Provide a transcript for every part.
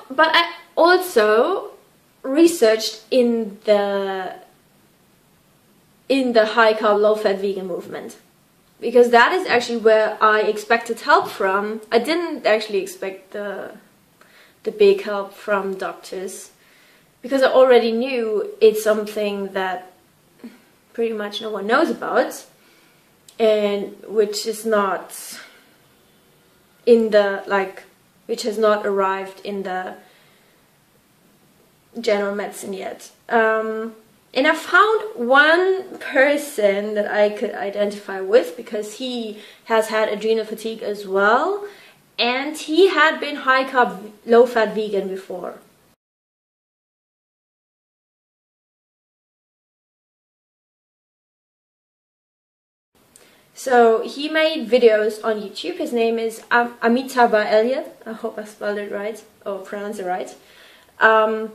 But I also researched in the high carb, low fat vegan movement, because that is actually where I expected help from. I didn't actually expect the big help from doctors, because I already knew it's something that pretty much no one knows about, and which is not in the, like, which has not arrived in the general medicine yet. And I found one person that I could identify with, because he has had adrenal fatigue as well, and he had been high carb, low fat vegan before. So he made videos on YouTube. His name is Amitabh. I hope I spelled it right, or pronounced it right. I'll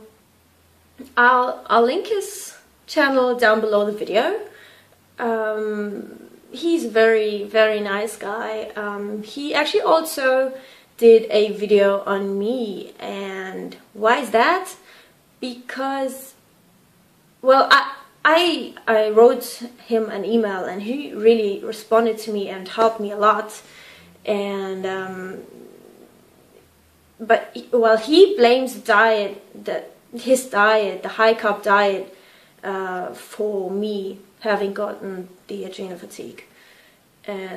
link his channel down below the video. He's a very, very nice guy. He actually also did a video on me. And why is that? Because, well, I wrote him an email, and he really responded to me and helped me a lot. And but well, he blames the diet, his diet, the high carb diet, for me having gotten the adrenal fatigue.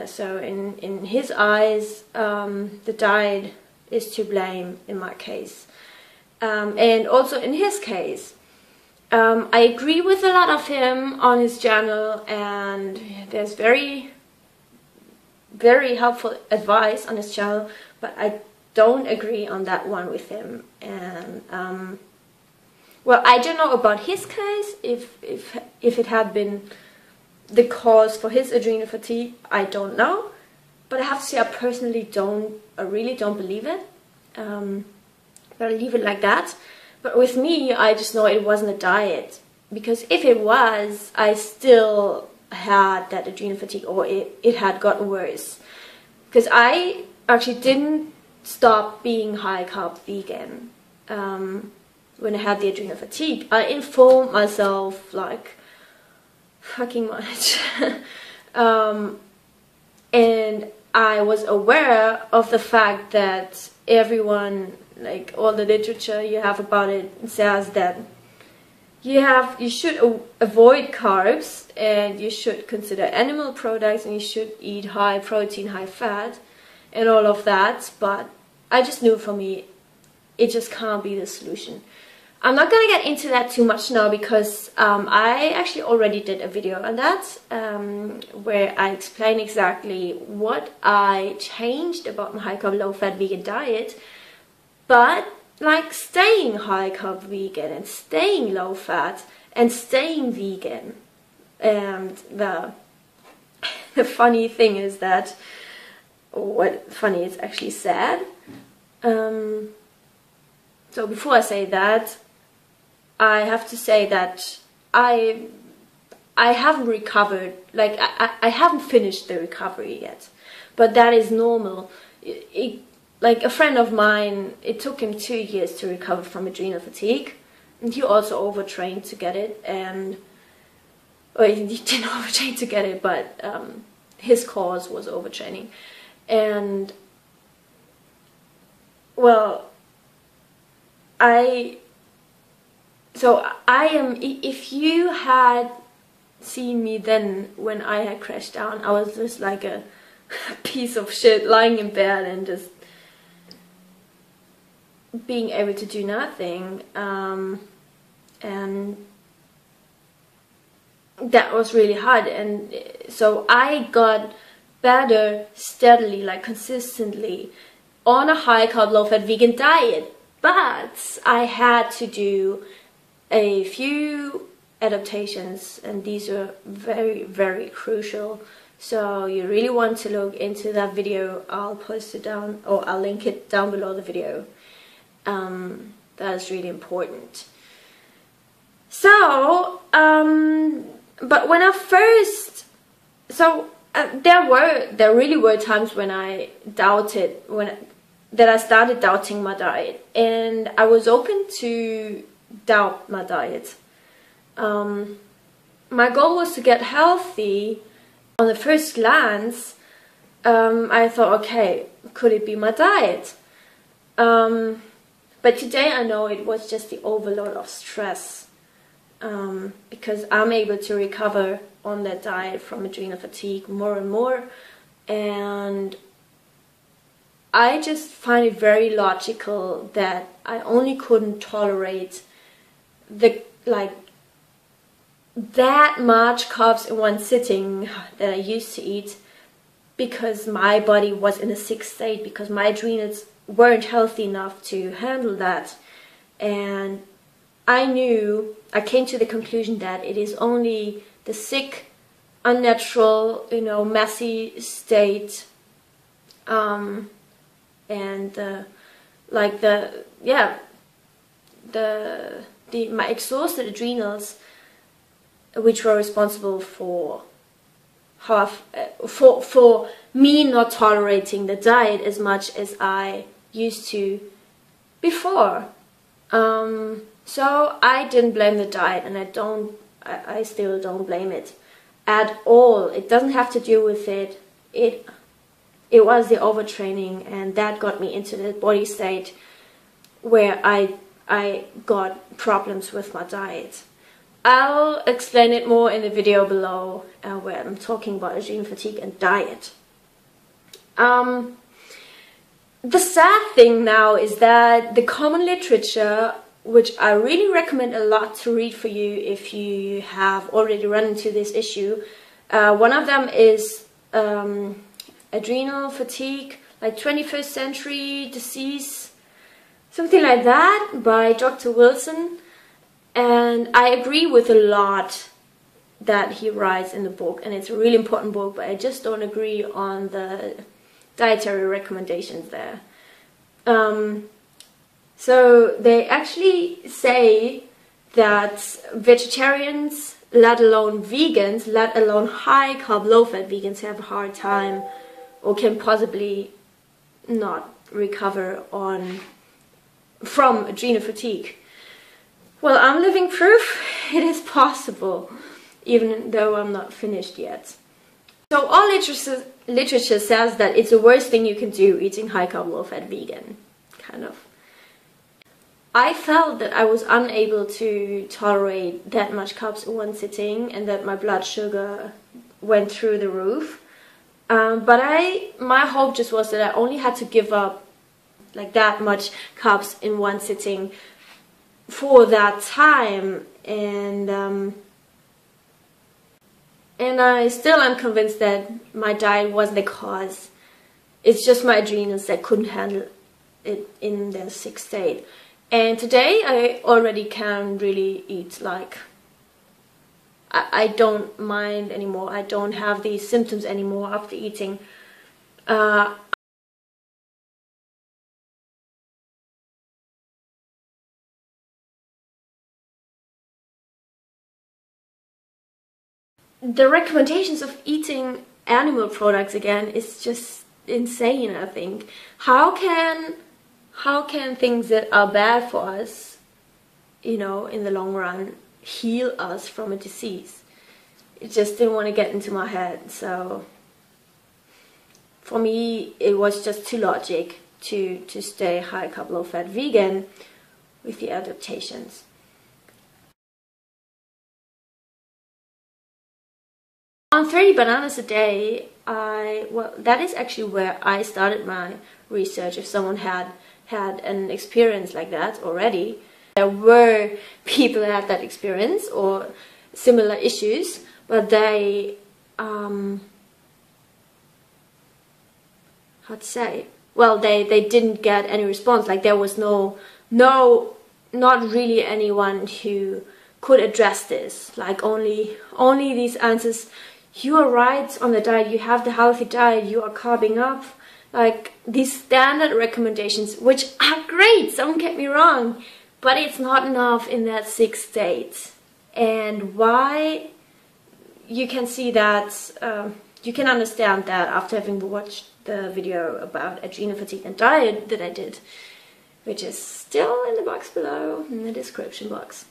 So in his eyes, the diet is to blame in my case, and also in his case. I agree with a lot of him on his channel, and there's very, very helpful advice on his channel, but I don't agree on that one with him. And well, I don't know about his case, if it had been the cause for his adrenal fatigue, I don't know, but I have to say I really don't believe it. But I leave it like that. But with me, I just know it wasn't a diet, because if it was, I still had that adrenal fatigue, or it had gotten worse. Because I actually didn't stop being high carb vegan when I had the adrenal fatigue. I informed myself like fucking much. And I was aware of the fact that everyone, like all the literature you have about it, says that you should avoid carbs, and you should consider animal products, and you should eat high protein, high fat, and all of that. But I just knew for me, it just can't be the solution. I'm not gonna get into that too much now, because I actually already did a video on that, where I explain exactly what I changed about my high carb, low fat vegan diet. But like staying high carb vegan and staying low fat and staying vegan. And the funny thing is that, funny, it's actually sad. So before I say that, I have to say that I haven't recovered, like I haven't finished the recovery yet, but that is normal. Like a friend of mine, it took him 2 years to recover from adrenal fatigue, and he also overtrained to get it, and well, he didn't overtrain to get it, but his cause was overtraining. And well, if you had seen me then when I had crashed down, I was just like a piece of shit lying in bed and just being able to do nothing, and that was really hard. And so I got better steadily, like consistently, on a high carb, low fat vegan diet, but I had to do a few adaptations, and these are very, very crucial. So you really want to look into that video. I'll post it down, or I'll link it down below the video. That is really important. So, but when I first, there really were times when I doubted, that I started doubting my diet, and I was open to doubt my diet. My goal was to get healthy. On the first glance, I thought, okay, could it be my diet? But today I know it was just the overload of stress, because I'm able to recover on that diet from adrenal fatigue more and more, and I just find it very logical that I only couldn't tolerate that much carbs in one sitting that I used to eat, because my body was in a sick state, because my adrenals weren't healthy enough to handle that. And I came to the conclusion that it is only the sick, unnatural, messy state, my exhausted adrenals, which were responsible for for me not tolerating the diet as much as I used to before. So I didn't blame the diet, and I still don't blame it at all. It doesn't have to do with it. It was the overtraining, and that got me into the body state where I got problems with my diet. I'll explain it more in the video below, where I'm talking about adrenal fatigue and diet. The sad thing now is that the common literature, which I really recommend a lot to read for you if you have already run into this issue, one of them is adrenal fatigue, like 21st century disease, something like that, by Dr. Wilson. And I agree with a lot that he writes in the book, and it's a really important book, but I just don't agree on the dietary recommendations there. So they actually say that vegetarians, let alone vegans, let alone high carb, low fat vegans, have a hard time or can possibly not recover from adrenal fatigue. Well, I'm living proof it is possible, even though I'm not finished yet. So all literature says that it's the worst thing you can do, eating high carb, low fat vegan, kind of. I felt that I was unable to tolerate that much carbs in one sitting, and that my blood sugar went through the roof. But my hope just was that I only had to give up like that much carbs in one sitting for that time, and I still am convinced that my diet wasn't the cause. It's just my adrenals that couldn't handle it in their sick state. And today I already can really eat, like, I don't mind anymore. I don't have these symptoms anymore after eating. The recommendations of eating animal products again is just insane, I think. How can things that are bad for us, in the long run, heal us from a disease? It just didn't want to get into my head. So for me, it was just too logic to stay high carb, low fat vegan with the adaptations. On 30 bananas a day, that is actually where I started my research. If someone had an experience like that already, there were people that had that experience or similar issues, but they, how to say? Well, they didn't get any response. Like, there was not really anyone who could address this. Like, only these answers. You are right on the diet, you have the healthy diet, you are carbing up. Like, these standard recommendations, which are great, don't get me wrong, but it's not enough in that sick state. And why? You can see that, you can understand that after having watched the video about adrenal fatigue and diet that I did, which is still in the box below, in the description box.